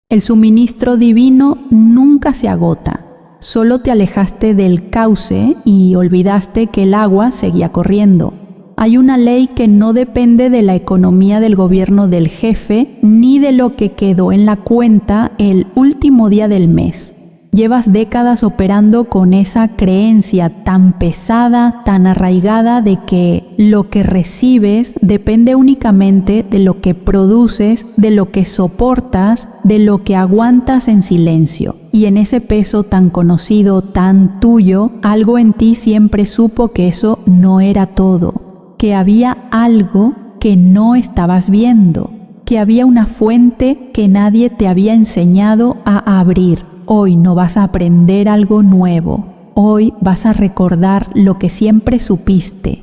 El suministro divino nunca se agota. Solo te alejaste del cauce y olvidaste que el agua seguía corriendo. Hay una ley que no depende de la economía del gobierno del jefe ni de lo que quedó en la cuenta el último día del mes. Llevas décadas operando con esa creencia tan pesada, tan arraigada de que lo que recibes depende únicamente de lo que produces, de lo que soportas, de lo que aguantas en silencio. Y en ese peso tan conocido, tan tuyo, algo en ti siempre supo que eso no era todo, que había algo que no estabas viendo, que había una fuente que nadie te había enseñado a abrir. Hoy no vas a aprender algo nuevo, hoy vas a recordar lo que siempre supiste.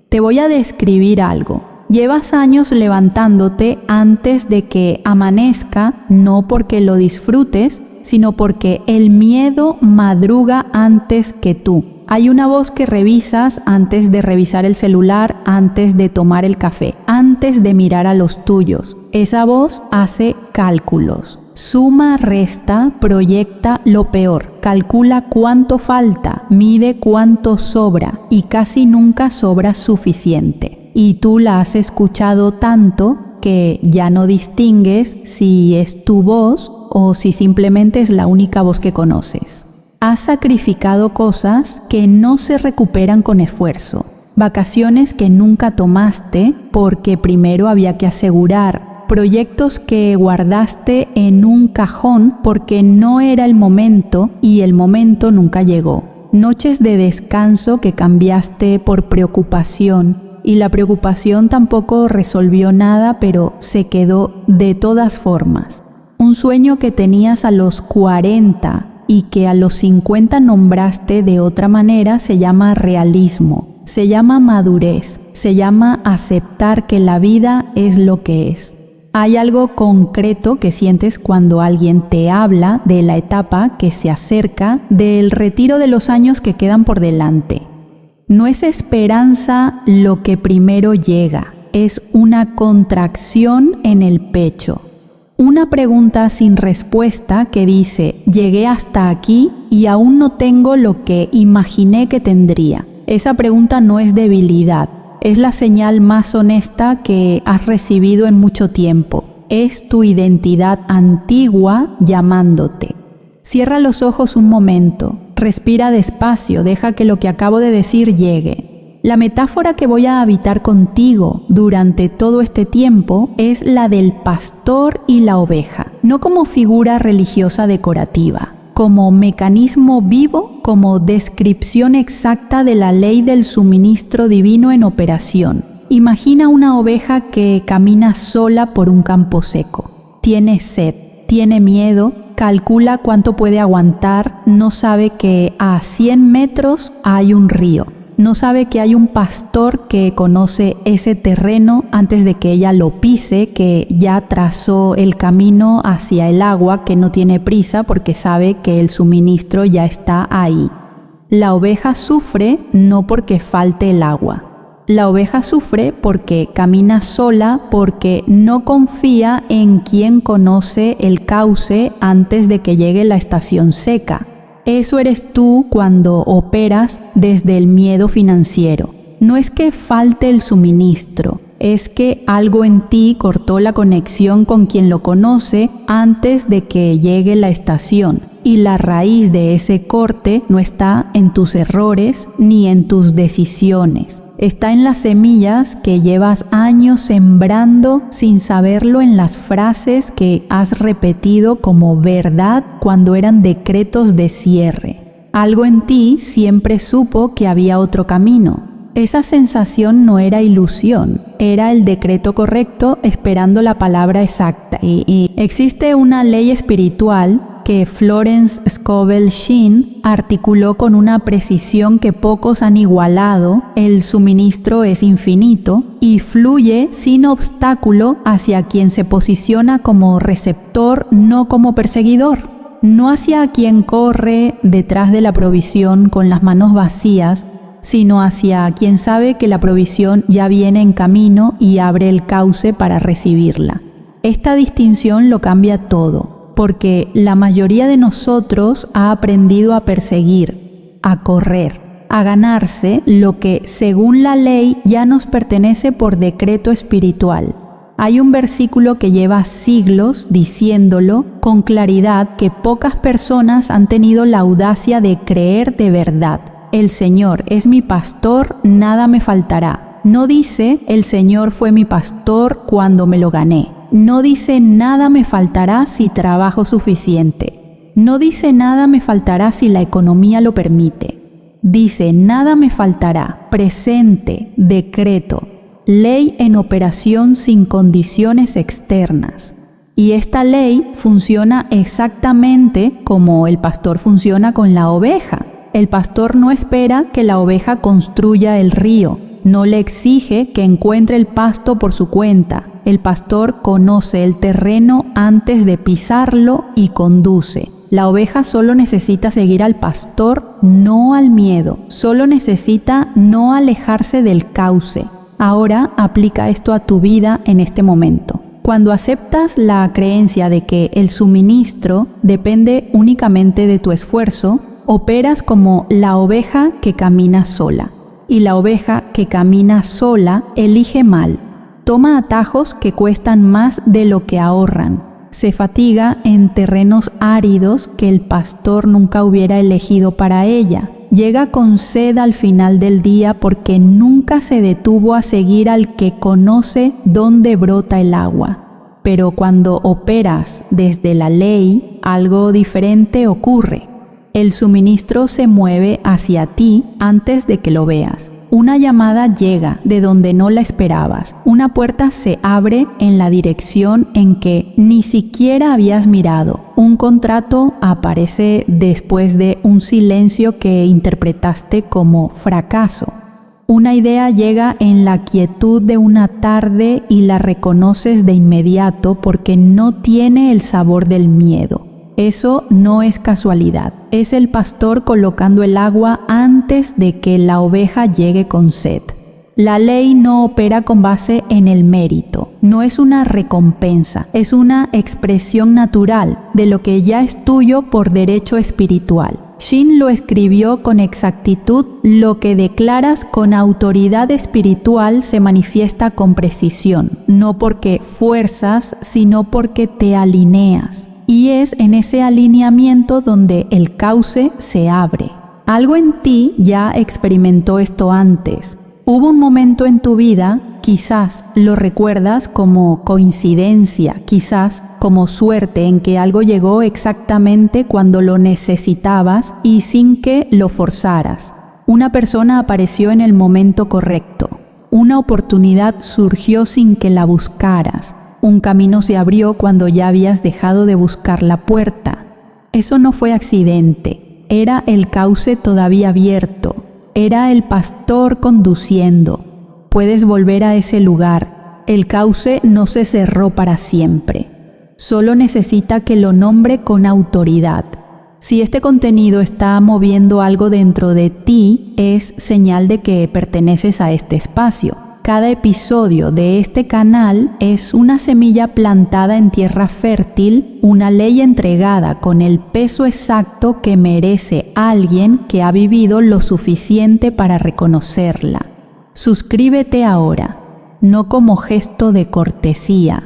Te voy a describir algo. Llevas años levantándote antes de que amanezca, no porque lo disfrutes, sino porque el miedo madruga antes que tú. Hay una voz que revisas antes de revisar el celular, antes de tomar el café, antes de mirar a los tuyos. Esa voz hace cálculos. Suma, resta, proyecta lo peor, calcula cuánto falta, mide cuánto sobra y casi nunca sobra suficiente. Y tú la has escuchado tanto que ya no distingues si es tu voz o si simplemente es la única voz que conoces. Has sacrificado cosas que no se recuperan con esfuerzo, vacaciones que nunca tomaste porque primero había que asegurar, proyectos que guardaste en un cajón porque no era el momento y el momento nunca llegó. Noches de descanso que cambiaste por preocupación y la preocupación tampoco resolvió nada, pero se quedó de todas formas. Un sueño que tenías a los 40 y que a los 50 nombraste de otra manera se llama realismo, se llama madurez, se llama aceptar que la vida es lo que es. Hay algo concreto que sientes cuando alguien te habla de la etapa que se acerca, del retiro de los años que quedan por delante. No es esperanza lo que primero llega, es una contracción en el pecho. Una pregunta sin respuesta que dice, llegué hasta aquí y aún no tengo lo que imaginé que tendría. Esa pregunta no es debilidad. Es la señal más honesta que has recibido en mucho tiempo. Es tu identidad antigua llamándote. Cierra los ojos un momento, respira despacio, deja que lo que acabo de decir llegue. La metáfora que voy a habitar contigo durante todo este tiempo es la del pastor y la oveja, no como figura religiosa decorativa, como mecanismo vivo, como descripción exacta de la ley del suministro divino en operación. Imagina una oveja que camina sola por un campo seco. Tiene sed, tiene miedo, calcula cuánto puede aguantar, no sabe que a 100 metros hay un río. No sabe que hay un pastor que conoce ese terreno antes de que ella lo pise, que ya trazó el camino hacia el agua, que no tiene prisa porque sabe que el suministro ya está ahí. La oveja sufre no porque falte el agua. La oveja sufre porque camina sola, porque no confía en quien conoce el cauce antes de que llegue la estación seca. Eso eres tú cuando operas desde el miedo financiero. No es que falte el suministro, es que algo en ti cortó la conexión con quien lo conoce antes de que llegue la estación. Y la raíz de ese corte no está en tus errores ni en tus decisiones. Está en las semillas que llevas años sembrando sin saberlo, en las frases que has repetido como verdad cuando eran decretos de cierre. Algo en ti siempre supo que había otro camino. Esa sensación no era ilusión, era el decreto correcto esperando la palabra exacta. Y existe una ley espiritual que Florence Scovel Shinn articuló con una precisión que pocos han igualado. El suministro es infinito y fluye sin obstáculo hacia quien se posiciona como receptor, no como perseguidor. No hacia quien corre detrás de la provisión con las manos vacías, sino hacia quien sabe que la provisión ya viene en camino y abre el cauce para recibirla. Esta distinción lo cambia todo. porque la mayoría de nosotros ha aprendido a perseguir, a correr, a ganarse lo que, según la ley, ya nos pertenece por decreto espiritual. Hay un versículo que lleva siglos diciéndolo con claridad que pocas personas han tenido la audacia de creer de verdad. El Señor es mi pastor, nada me faltará. No dice, el Señor fue mi pastor cuando me lo gané. No dice, nada me faltará si trabajo suficiente. No dice, nada me faltará si la economía lo permite. Dice, nada me faltará, presente, decreto, ley en operación sin condiciones externas. Y esta ley funciona exactamente como el pastor funciona con la oveja. El pastor no espera que la oveja construya el río, no le exige que encuentre el pasto por su cuenta. El pastor conoce el terreno antes de pisarlo y conduce. La oveja solo necesita seguir al pastor, no al miedo. Solo necesita no alejarse del cauce. Ahora aplica esto a tu vida en este momento. Cuando aceptas la creencia de que el suministro depende únicamente de tu esfuerzo, operas como la oveja que camina sola. Y la oveja que camina sola elige mal. Toma atajos que cuestan más de lo que ahorran. Se fatiga en terrenos áridos que el pastor nunca hubiera elegido para ella. Llega con sed al final del día porque nunca se detuvo a seguir al que conoce dónde brota el agua. Pero cuando operas desde la ley, algo diferente ocurre. El suministro se mueve hacia ti antes de que lo veas. Una llamada llega de donde no la esperabas. Una puerta se abre en la dirección en que ni siquiera habías mirado. Un contrato aparece después de un silencio que interpretaste como fracaso. Una idea llega en la quietud de una tarde y la reconoces de inmediato porque no tiene el sabor del miedo. Eso no es casualidad, es el pastor colocando el agua antes de que la oveja llegue con sed. La ley no opera con base en el mérito, no es una recompensa, es una expresión natural de lo que ya es tuyo por derecho espiritual. Shin lo escribió con exactitud: lo que declaras con autoridad espiritual se manifiesta con precisión, no porque fuerzas, sino porque te alineas. Y es en ese alineamiento donde el cauce se abre. Algo en ti ya experimentó esto antes. Hubo un momento en tu vida, quizás lo recuerdas como coincidencia, quizás como suerte, en que algo llegó exactamente cuando lo necesitabas y sin que lo forzaras. Una persona apareció en el momento correcto. Una oportunidad surgió sin que la buscaras. Un camino se abrió cuando ya habías dejado de buscar la puerta. Eso no fue accidente, era el cauce todavía abierto, era el pastor conduciendo. Puedes volver a ese lugar, el cauce no se cerró para siempre. Solo necesita que lo nombre con autoridad. Si este contenido está moviendo algo dentro de ti, es señal de que perteneces a este espacio. Cada episodio de este canal es una semilla plantada en tierra fértil, una ley entregada con el peso exacto que merece alguien que ha vivido lo suficiente para reconocerla. Suscríbete ahora, no como gesto de cortesía,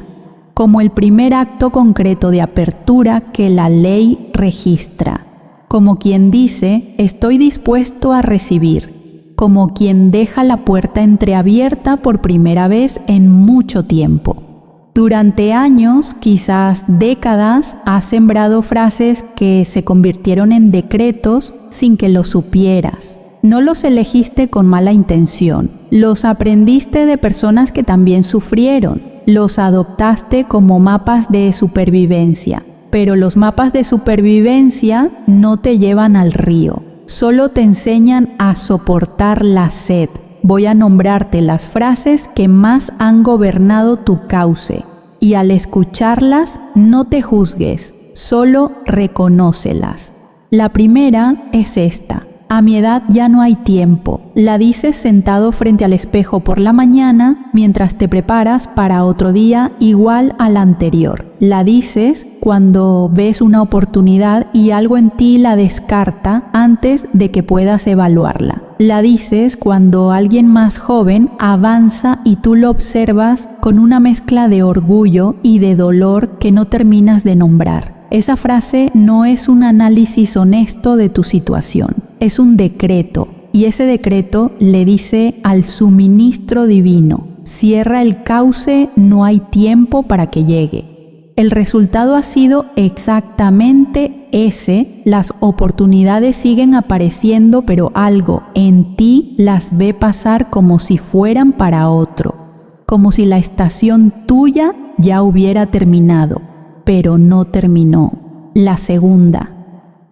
como el primer acto concreto de apertura que la ley registra, como quien dice: estoy dispuesto a recibir. Como quien deja la puerta entreabierta por primera vez en mucho tiempo. Durante años, quizás décadas, has sembrado frases que se convirtieron en decretos sin que lo supieras. No los elegiste con mala intención, los aprendiste de personas que también sufrieron, los adoptaste como mapas de supervivencia. Pero los mapas de supervivencia no te llevan al río. Solo te enseñan a soportar la sed. Voy a nombrarte las frases que más han gobernado tu cauce. Y al escucharlas, no te juzgues, solo reconócelas. La primera es esta: a mi edad ya no hay tiempo. La dices sentado frente al espejo por la mañana mientras te preparas para otro día igual al anterior. La dices cuando ves una oportunidad y algo en ti la descarta antes de que puedas evaluarla. La dices cuando alguien más joven avanza y tú lo observas con una mezcla de orgullo y de dolor que no terminas de nombrar. Esa frase no es un análisis honesto de tu situación, es un decreto. Y ese decreto le dice al suministro divino: cierra el cauce, no hay tiempo para que llegue. El resultado ha sido exactamente ese. Las oportunidades siguen apareciendo, pero algo en ti las ve pasar como si fueran para otro, como si la estación tuya ya hubiera terminado, pero no terminó. La segunda: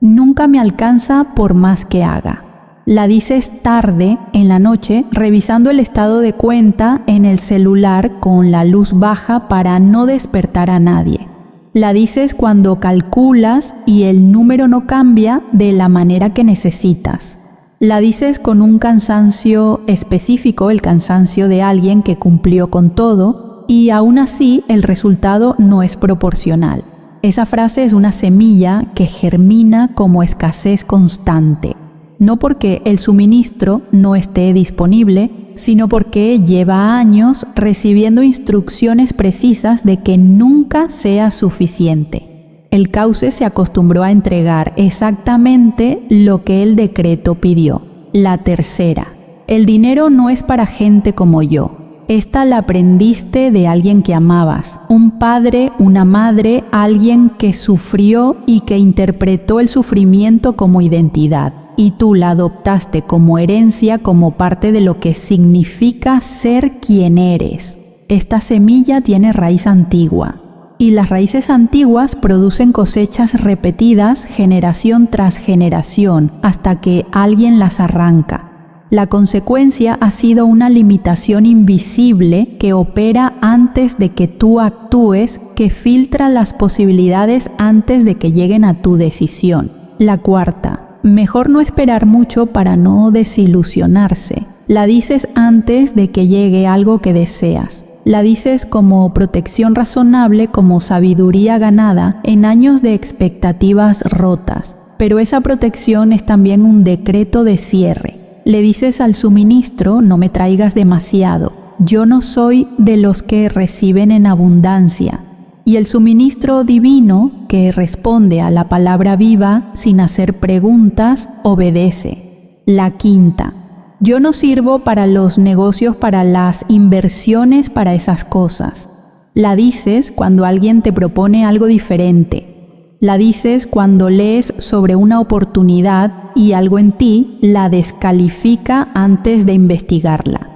nunca me alcanza por más que haga. La dices tarde, en la noche, revisando el estado de cuenta en el celular con la luz baja para no despertar a nadie. La dices cuando calculas y el número no cambia de la manera que necesitas. La dices con un cansancio específico, el cansancio de alguien que cumplió con todo, y aún así el resultado no es proporcional. Esa frase es una semilla que germina como escasez constante. No porque el suministro no esté disponible, sino porque lleva años recibiendo instrucciones precisas de que nunca sea suficiente. El cauce se acostumbró a entregar exactamente lo que el decreto pidió. La tercera: el dinero no es para gente como yo. Esta la aprendiste de alguien que amabas, un padre, una madre, alguien que sufrió y que interpretó el sufrimiento como identidad. Y tú la adoptaste como herencia, como parte de lo que significa ser quien eres. Esta semilla tiene raíz antigua, y las raíces antiguas producen cosechas repetidas generación tras generación hasta que alguien las arranca. La consecuencia ha sido una limitación invisible que opera antes de que tú actúes, que filtra las posibilidades antes de que lleguen a tu decisión. La cuarta: mejor no esperar mucho para no desilusionarse. La dices antes de que llegue algo que deseas. La dices como protección razonable, como sabiduría ganada en años de expectativas rotas. Pero esa protección es también un decreto de cierre. Le dices al suministro: no me traigas demasiado. Yo no soy de los que reciben en abundancia. Y el suministro divino, que responde a la palabra viva sin hacer preguntas, obedece. La quinta: yo no sirvo para los negocios, para las inversiones, para esas cosas. La dices cuando alguien te propone algo diferente. La dices cuando lees sobre una oportunidad y algo en ti la descalifica antes de investigarla.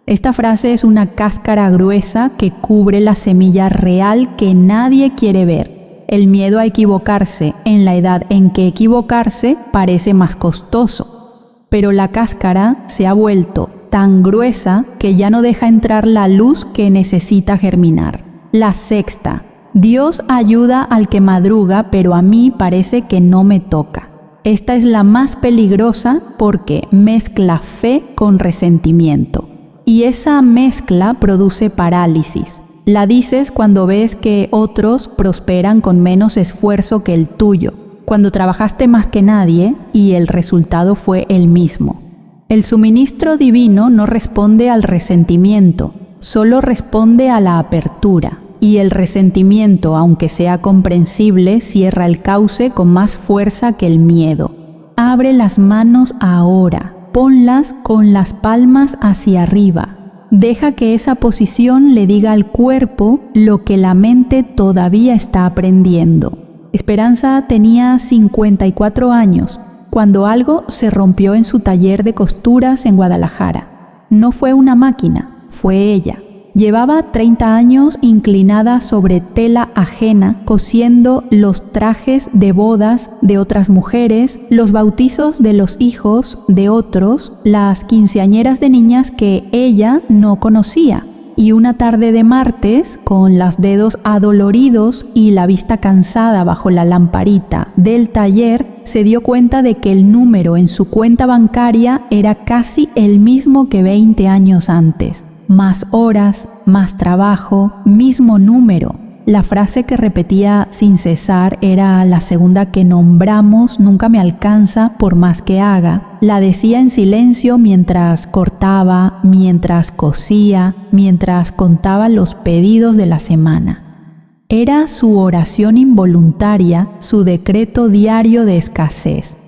Esta frase es una cáscara gruesa que cubre la semilla real que nadie quiere ver. El miedo a equivocarse en la edad en que equivocarse parece más costoso. Pero la cáscara se ha vuelto tan gruesa que ya no deja entrar la luz que necesita germinar. La sexta: Dios ayuda al que madruga, pero a mí parece que no me toca. Esta es la más peligrosa porque mezcla fe con resentimiento. Y esa mezcla produce parálisis. La dices cuando ves que otros prosperan con menos esfuerzo que el tuyo, cuando trabajaste más que nadie y el resultado fue el mismo. El suministro divino no responde al resentimiento, solo responde a la apertura. Y el resentimiento, aunque sea comprensible, cierra el cauce con más fuerza que el miedo. Abre las manos ahora. Ponlas con las palmas hacia arriba. Deja que esa posición le diga al cuerpo lo que la mente todavía está aprendiendo. Esperanza tenía 54 años cuando algo se rompió en su taller de costuras en Guadalajara. No fue una máquina, fue ella. Llevaba 30 años inclinada sobre tela ajena, cosiendo los trajes de bodas de otras mujeres, los bautizos de los hijos de otros, las quinceañeras de niñas que ella no conocía. Y una tarde de martes, con los dedos adoloridos y la vista cansada bajo la lamparita del taller, se dio cuenta de que el número en su cuenta bancaria era casi el mismo que 20 años antes. Más horas, más trabajo, mismo número. La frase que repetía sin cesar era la segunda que nombramos: nunca me alcanza por más que haga. La decía en silencio mientras cortaba, mientras cosía, mientras contaba los pedidos de la semana. Era su oración involuntaria, su decreto diario de escasez.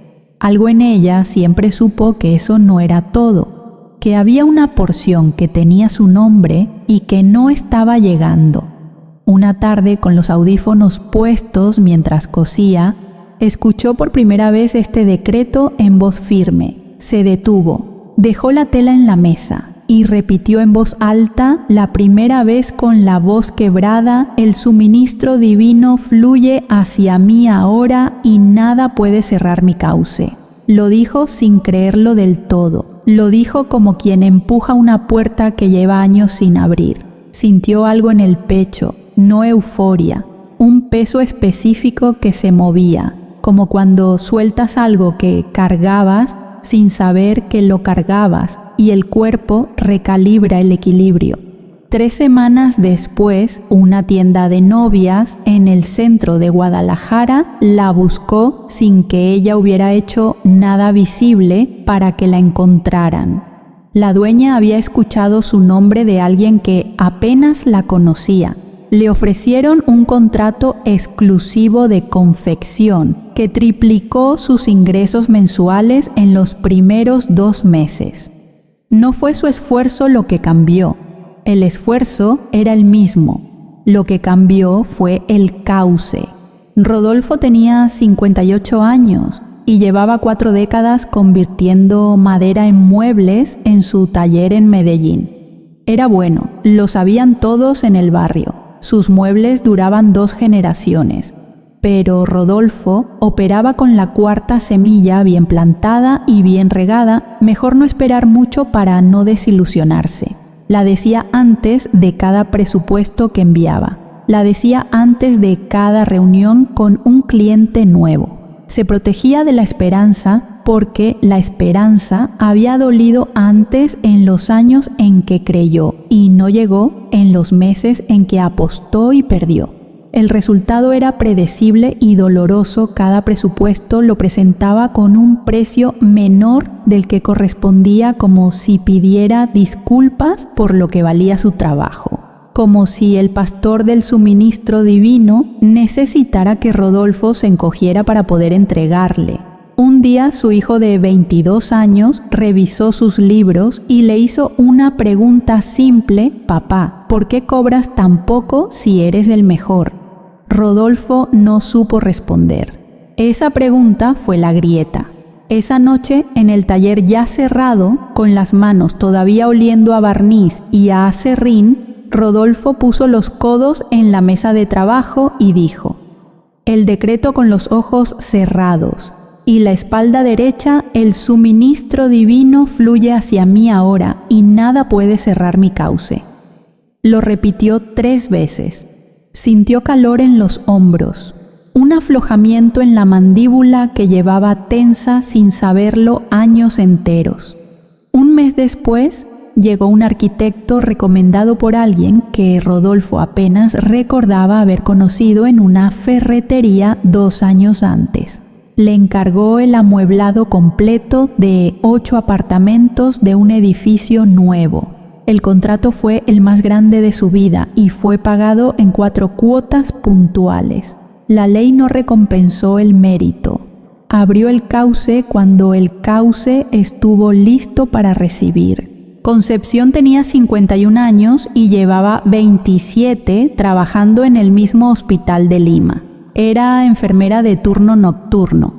Algo en ella siempre supo que eso no era todo, que había una porción que tenía su nombre y que no estaba llegando. Una tarde, con los audífonos puestos mientras cosía, escuchó por primera vez este decreto en voz firme. Se detuvo, dejó la tela en la mesa y repitió en voz alta, la primera vez con la voz quebrada: el suministro divino fluye hacia mí ahora y nada puede cerrar mi cauce. Lo dijo sin creerlo del todo. Lo dijo como quien empuja una puerta que lleva años sin abrir. Sintió algo en el pecho, no euforia, un peso específico que se movía, como cuando sueltas algo que cargabas sin saber que lo cargabas y el cuerpo recalibra el equilibrio. 3 semanas después, una tienda de novias en el centro de Guadalajara la buscó sin que ella hubiera hecho nada visible para que la encontraran. La dueña había escuchado su nombre de alguien que apenas la conocía. Le ofrecieron un contrato exclusivo de confección que triplicó sus ingresos mensuales en los primeros 2 meses. No fue su esfuerzo lo que cambió. El esfuerzo era el mismo. Lo que cambió fue el cauce. Rodolfo tenía 58 años y llevaba 4 décadas convirtiendo madera en muebles en su taller en Medellín. Era bueno, lo sabían todos en el barrio. Sus muebles duraban 2 generaciones, pero Rodolfo operaba con la 4ª semilla bien plantada y bien regada. Mejor no esperar mucho para no desilusionarse. La decía antes de cada presupuesto que enviaba. La decía antes de cada reunión con un cliente nuevo. Se protegía de la esperanza porque la esperanza había dolido antes en los años en que creyó y no llegó en los meses en que apostó y perdió. El resultado era predecible y doloroso. Cada presupuesto lo presentaba con un precio menor del que correspondía, como si pidiera disculpas por lo que valía su trabajo. Como si el pastor del suministro divino necesitara que Rodolfo se encogiera para poder entregarle. Un día su hijo de 22 años revisó sus libros y le hizo una pregunta simple: «Papá, ¿por qué cobras tan poco si eres el mejor?». Rodolfo no supo responder. Esa pregunta fue la grieta. Esa noche, en el taller ya cerrado, con las manos todavía oliendo a barniz y a acerrín, Rodolfo puso los codos en la mesa de trabajo y dijo: «El decreto con los ojos cerrados y la espalda derecha: el suministro divino fluye hacia mí ahora y nada puede cerrar mi cauce». Lo repitió 3 veces. Sintió calor en los hombros, un aflojamiento en la mandíbula que llevaba tensa sin saberlo años enteros. Un mes después, llegó un arquitecto recomendado por alguien que Rodolfo apenas recordaba haber conocido en una ferretería 2 años antes. Le encargó el amueblado completo de 8 apartamentos de un edificio nuevo. El contrato fue el más grande de su vida y fue pagado en 4 cuotas puntuales. La ley no recompensó el mérito. Abrió el cauce cuando el cauce estuvo listo para recibir. Concepción tenía 51 años y llevaba 27 trabajando en el mismo hospital de Lima. Era enfermera de turno nocturno.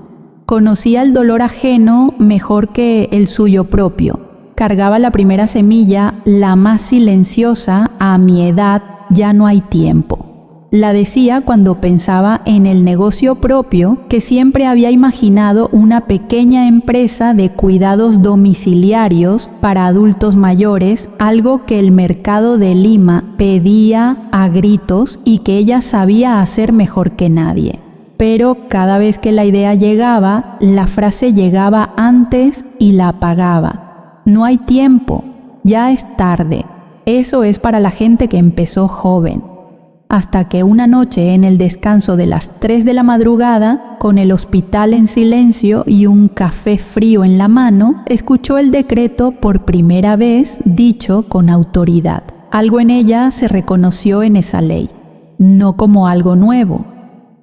Conocía el dolor ajeno mejor que el suyo propio. Cargaba la primera semilla, la más silenciosa: «A mi edad ya no hay tiempo». La decía cuando pensaba en el negocio propio que siempre había imaginado: una pequeña empresa de cuidados domiciliarios para adultos mayores, algo que el mercado de Lima pedía a gritos y que ella sabía hacer mejor que nadie. Pero cada vez que la idea llegaba, la frase llegaba antes y la apagaba. «No hay tiempo, ya es tarde». Eso es para la gente que empezó joven. hasta que una noche en el descanso de las 3 de la madrugada, con el hospital en silencio y un café frío en la mano, escuchó el decreto por primera vez dicho con autoridad. Algo en ella se reconoció en esa ley, no como algo nuevo,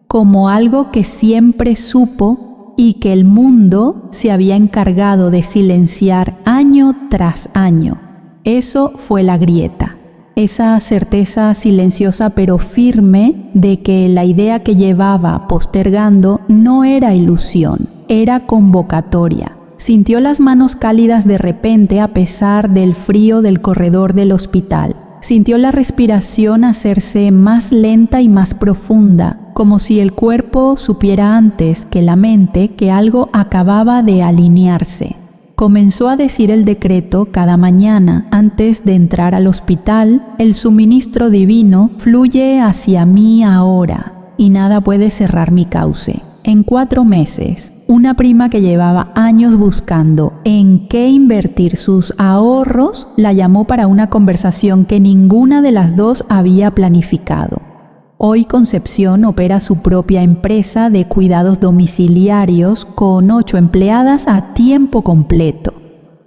como algo que siempre supo y que el mundo se había encargado de silenciar año tras año. Eso fue la grieta. Esa certeza silenciosa pero firme de que la idea que llevaba postergando no era ilusión, era convocatoria. Sintió las manos cálidas de repente a pesar del frío del corredor del hospital. Sintió la respiración hacerse más lenta y más profunda, como si el cuerpo supiera antes que la mente que algo acababa de alinearse. Comenzó a decir el decreto cada mañana antes de entrar al hospital: el suministro divino fluye hacia mí ahora y nada puede cerrar mi cauce. En 4 meses, una prima que llevaba años buscando en qué invertir sus ahorros la llamó para una conversación que ninguna de las dos había planificado. Hoy Concepción opera su propia empresa de cuidados domiciliarios con 8 empleadas a tiempo completo.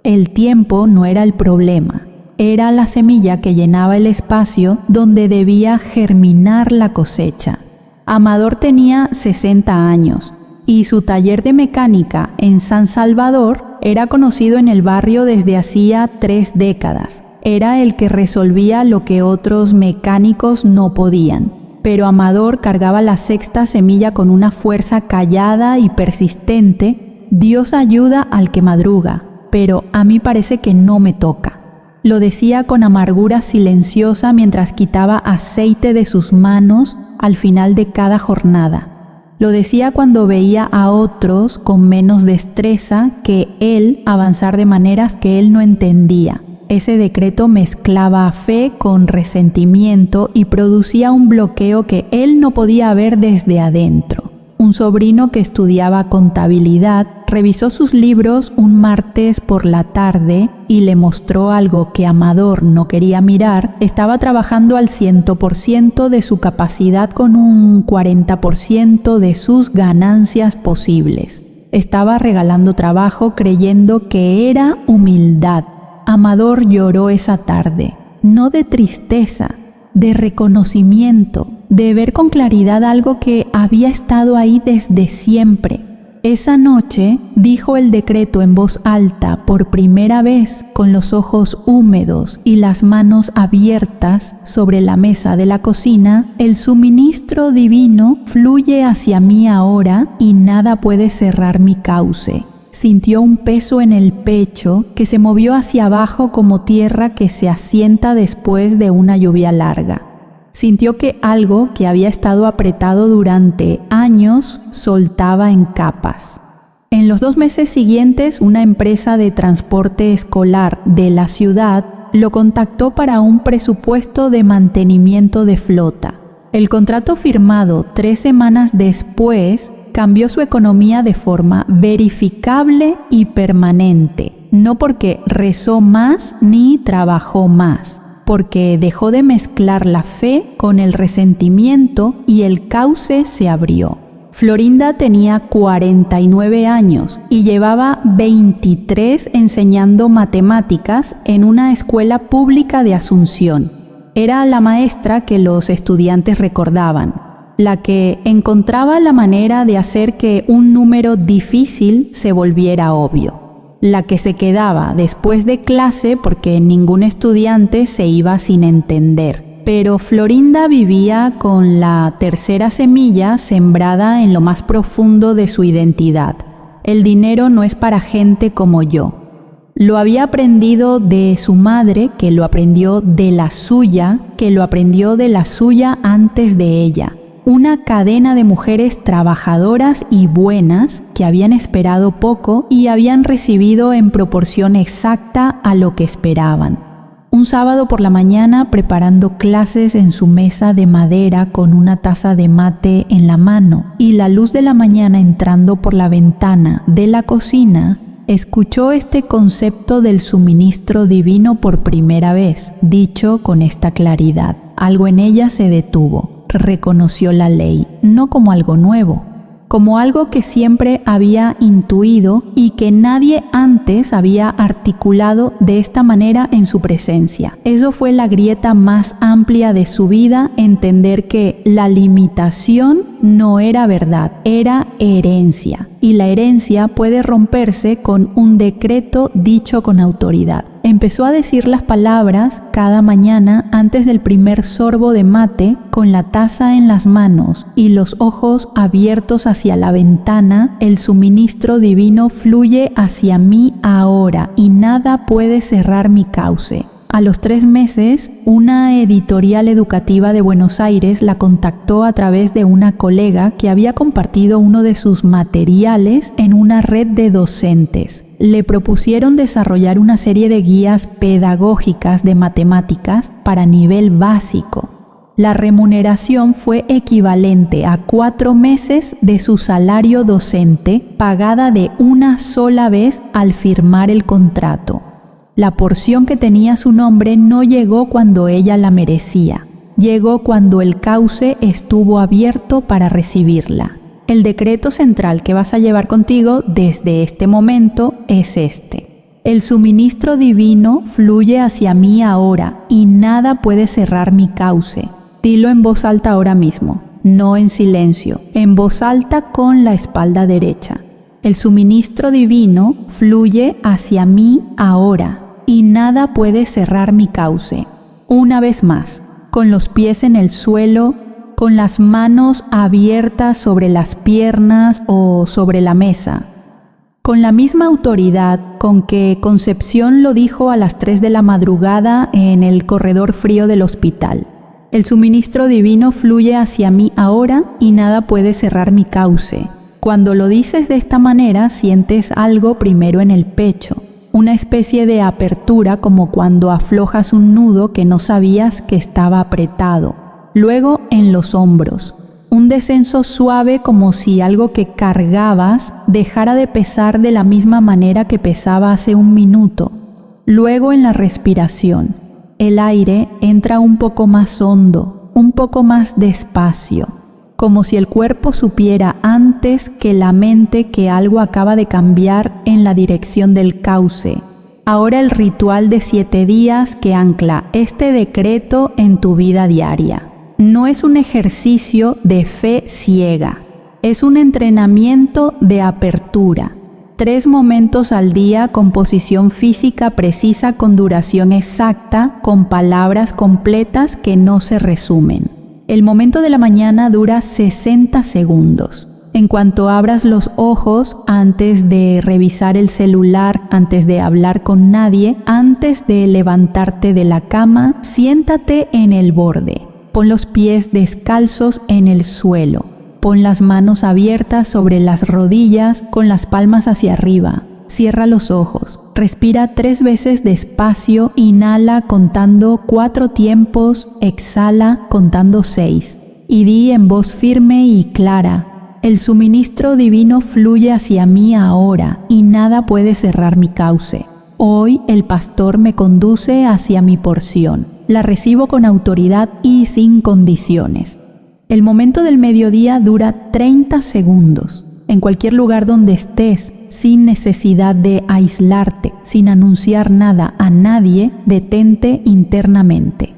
El tiempo no era el problema, era la semilla que llenaba el espacio donde debía germinar la cosecha. Amador tenía 60 años y su taller de mecánica en San Salvador era conocido en el barrio desde hacía 3 décadas. Era el que resolvía lo que otros mecánicos no podían. Pero Amador cargaba la 6ª semilla con una fuerza callada y persistente. Dios ayuda al que madruga, pero a mí parece que no me toca. Lo decía con amargura silenciosa mientras quitaba aceite de sus manos al final de cada jornada. Lo decía cuando veía a otros con menos destreza que él avanzar de maneras que él no entendía. Ese decreto mezclaba fe con resentimiento y producía un bloqueo que él no podía ver desde adentro. Un sobrino que estudiaba contabilidad revisó sus libros un martes por la tarde y le mostró algo que Amador no quería mirar. Estaba trabajando al 100% de su capacidad con un 40% de sus ganancias posibles. Estaba regalando trabajo creyendo que era humildad. Amador lloró esa tarde, no de tristeza, de reconocimiento, de ver con claridad algo que había estado ahí desde siempre. Esa noche dijo el decreto en voz alta por primera vez, con los ojos húmedos y las manos abiertas sobre la mesa de la cocina: el suministro divino fluye hacia mí ahora y nada puede cerrar mi cauce. Sintió un peso en el pecho que se movió hacia abajo como tierra que se asienta después de una lluvia larga. Sintió que algo que había estado apretado durante años soltaba en capas. En los 2 meses siguientes, una empresa de transporte escolar de la ciudad lo contactó para un presupuesto de mantenimiento de flota. El contrato firmado 3 semanas después cambió su economía de forma verificable y permanente, no porque rezó más ni trabajó más, porque dejó de mezclar la fe con el resentimiento y el cauce se abrió. Florinda tenía 49 años y llevaba 23 enseñando matemáticas en una escuela pública de Asunción. Era la maestra que los estudiantes recordaban, la que encontraba la manera de hacer que un número difícil se volviera obvio, la que se quedaba después de clase porque ningún estudiante se iba sin entender. Pero Florinda vivía con la 3ª semilla sembrada en lo más profundo de su identidad. El dinero no es para gente como yo. Lo había aprendido de su madre, que lo aprendió de la suya, que lo aprendió de la suya antes de ella. Una cadena de mujeres trabajadoras y buenas que habían esperado poco y habían recibido en proporción exacta a lo que esperaban. Un sábado por la mañana, preparando clases en su mesa de madera con una taza de mate en la mano y la luz de la mañana entrando por la ventana de la cocina, escuchó este concepto del suministro divino por primera vez, dicho con esta claridad. algo en ella se detuvo. Reconoció la ley, no como algo nuevo, como algo que siempre había intuido y que nadie antes había articulado de esta manera en su presencia. Eso fue la grieta más amplia de su vida, entender que la limitación no era verdad, era herencia. Y la herencia puede romperse con un decreto dicho con autoridad. Empezó a decir las palabras cada mañana antes del primer sorbo de mate, con la taza en las manos y los ojos abiertos hacia la ventana. El suministro divino fluye hacia mí ahora y nada puede cerrar mi cauce. A los 3 meses, una editorial educativa de Buenos Aires la contactó a través de una colega que había compartido uno de sus materiales en una red de docentes. Le propusieron desarrollar una serie de guías pedagógicas de matemáticas para nivel básico. La remuneración fue equivalente a 4 meses de su salario docente, pagada de una sola vez al firmar el contrato. La porción que tenía su nombre no llegó cuando ella la merecía. Llegó cuando el cauce estuvo abierto para recibirla. El decreto central que vas a llevar contigo desde este momento es este: el suministro divino fluye hacia mí ahora y nada puede cerrar mi cauce. Dilo en voz alta ahora mismo, no en silencio, en voz alta con la espalda derecha. El suministro divino fluye hacia mí ahora y nada puede cerrar mi cauce. Una vez más, con los pies en el suelo, con las manos abiertas sobre las piernas o sobre la mesa. Con la misma autoridad con que Concepción lo dijo a las 3 de la madrugada en el corredor frío del hospital. El suministro divino fluye hacia mí ahora y nada puede cerrar mi cauce. Cuando lo dices de esta manera, sientes algo primero en el pecho. Una especie de apertura, como cuando aflojas un nudo que no sabías que estaba apretado. Luego en los hombros. Un descenso suave, como si algo que cargabas dejara de pesar de la misma manera que pesaba hace un minuto. Luego en la respiración. El aire entra un poco más hondo, un poco más despacio, como si el cuerpo supiera antes que la mente que algo acaba de cambiar en la dirección del cauce. Ahora el ritual de 7 días que ancla este decreto en tu vida diaria. No es un ejercicio de fe ciega, es un entrenamiento de apertura. 3 momentos al día con posición física precisa, con duración exacta, con palabras completas que no se resumen. El momento de la mañana dura 60 segundos. En cuanto abras los ojos, antes de revisar el celular, antes de hablar con nadie, antes de levantarte de la cama, siéntate en el borde. Pon los pies descalzos en el suelo. Pon las manos abiertas sobre las rodillas con las palmas hacia arriba. Cierra los ojos. Respira 3 veces despacio. Inhala contando 4 tiempos. Exhala contando 6. Y di en voz firme y clara: el suministro divino fluye hacia mí ahora y nada puede cerrar mi cauce. Hoy el pastor me conduce hacia mi porción. La recibo con autoridad y sin condiciones. El momento del mediodía dura 30 segundos. En cualquier lugar donde estés, sin necesidad de aislarte, sin anunciar nada a nadie, detente internamente.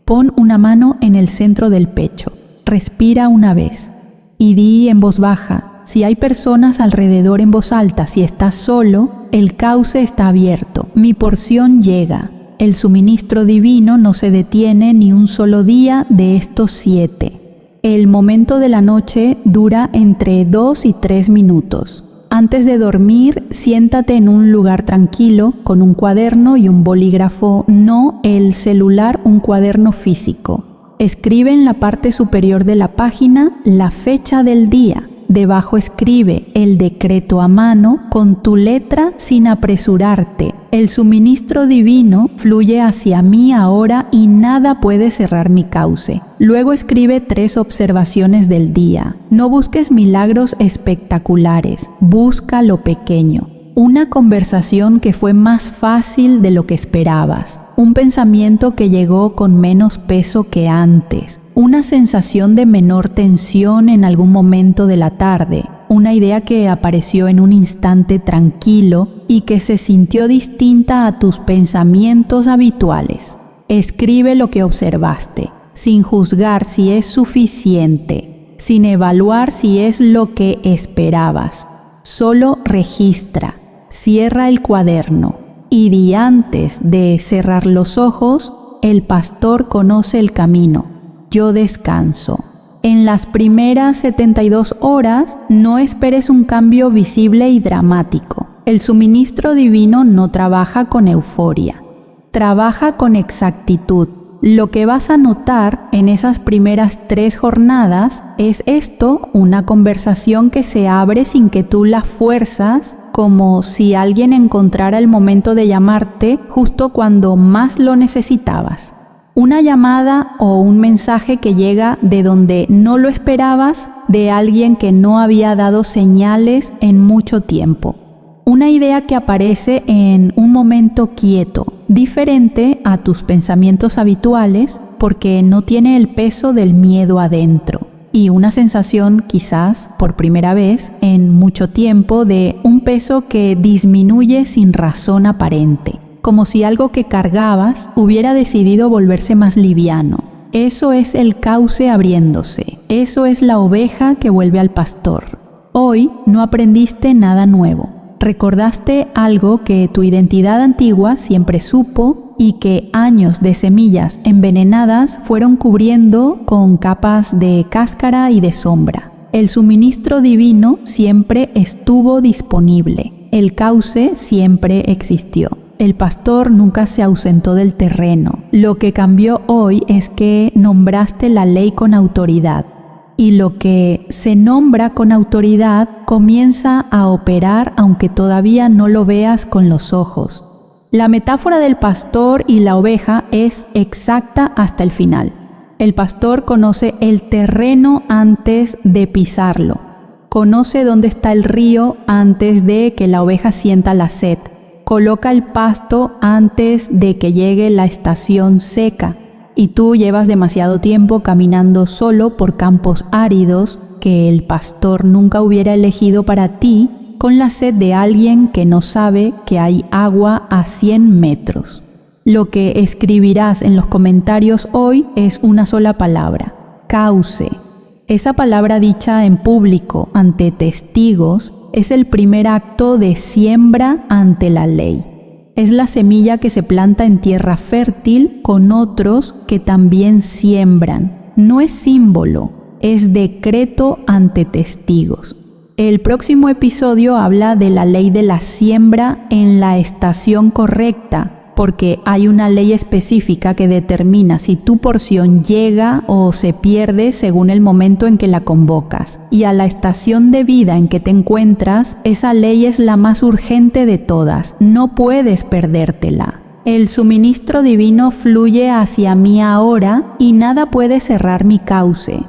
Pon una mano en el centro del pecho. Respira una vez. Y di en voz baja: si hay personas alrededor, en voz alta. Si estás solo, el cauce está abierto. Mi porción llega. El suministro divino no se detiene ni un solo día de estos 7. El momento de la noche dura entre 2 y 3 minutos. Antes de dormir, siéntate en un lugar tranquilo con un cuaderno y un bolígrafo, no el celular, un cuaderno físico. Escribe en la parte superior de la página la fecha del día. Debajo escribe el decreto a mano con tu letra sin apresurarte. El suministro divino fluye hacia mí ahora y nada puede cerrar mi cauce. Luego escribe 3 observaciones del día. No busques milagros espectaculares, busca lo pequeño. una conversación que fue más fácil de lo que esperabas, un pensamiento que llegó con menos peso que antes, una sensación de menor tensión en algún momento de la tarde, una idea que apareció en un instante tranquilo y que se sintió distinta a tus pensamientos habituales. Escribe lo que observaste, sin juzgar si es suficiente, sin evaluar si es lo que esperabas. Solo registra, cierra el cuaderno y di antes de cerrar los ojos, el pastor conoce el camino, yo descanso. En las primeras 72 horas no esperes un cambio visible y dramático. El suministro divino no trabaja con euforia, trabaja con exactitud. Lo que vas a notar en esas primeras 3 jornadas es esto, una conversación que se abre sin que tú la fuerzas, como si alguien encontrara el momento de llamarte justo cuando más lo necesitabas. Una llamada o un mensaje que llega de donde no lo esperabas, de alguien que no había dado señales en mucho tiempo. Una idea que aparece en un momento quieto, diferente a tus pensamientos habituales porque no tiene el peso del miedo adentro. Y una sensación, quizás por primera vez en mucho tiempo, de un peso que disminuye sin razón aparente, como si algo que cargabas hubiera decidido volverse más liviano. Eso es el cauce abriéndose, eso es la oveja que vuelve al pastor. Hoy no aprendiste nada nuevo, recordaste algo que tu identidad antigua siempre supo y que años de semillas envenenadas fueron cubriendo con capas de cáscara y de sombra. El suministro divino siempre estuvo disponible, el cauce siempre existió. El pastor nunca se ausentó del terreno. Lo que cambió hoy es que nombraste la ley con autoridad. Y lo que se nombra con autoridad comienza a operar aunque todavía no lo veas con los ojos. La metáfora del pastor y la oveja es exacta hasta el final. El pastor conoce el terreno antes de pisarlo. Conoce dónde está el río antes de que la oveja sienta la sed. Coloca el pasto antes de que llegue la estación seca. Y tú llevas demasiado tiempo caminando solo por campos áridos que el pastor nunca hubiera elegido para ti, con la sed de alguien que no sabe que hay agua a 100 metros. Lo que escribirás en los comentarios hoy es una sola palabra: cauce. Esa palabra dicha en público ante testigos es el primer acto de siembra ante la ley. Es la semilla que se planta en tierra fértil con otros que también siembran. No es símbolo, es decreto ante testigos. El próximo episodio habla de la ley de la siembra en la estación correcta, porque hay una ley específica que determina si tu porción llega o se pierde según el momento en que la convocas. Y a la estación de vida en que te encuentras, esa ley es la más urgente de todas. No puedes perdértela. El suministro divino fluye hacia mí ahora y nada puede cerrar mi cauce.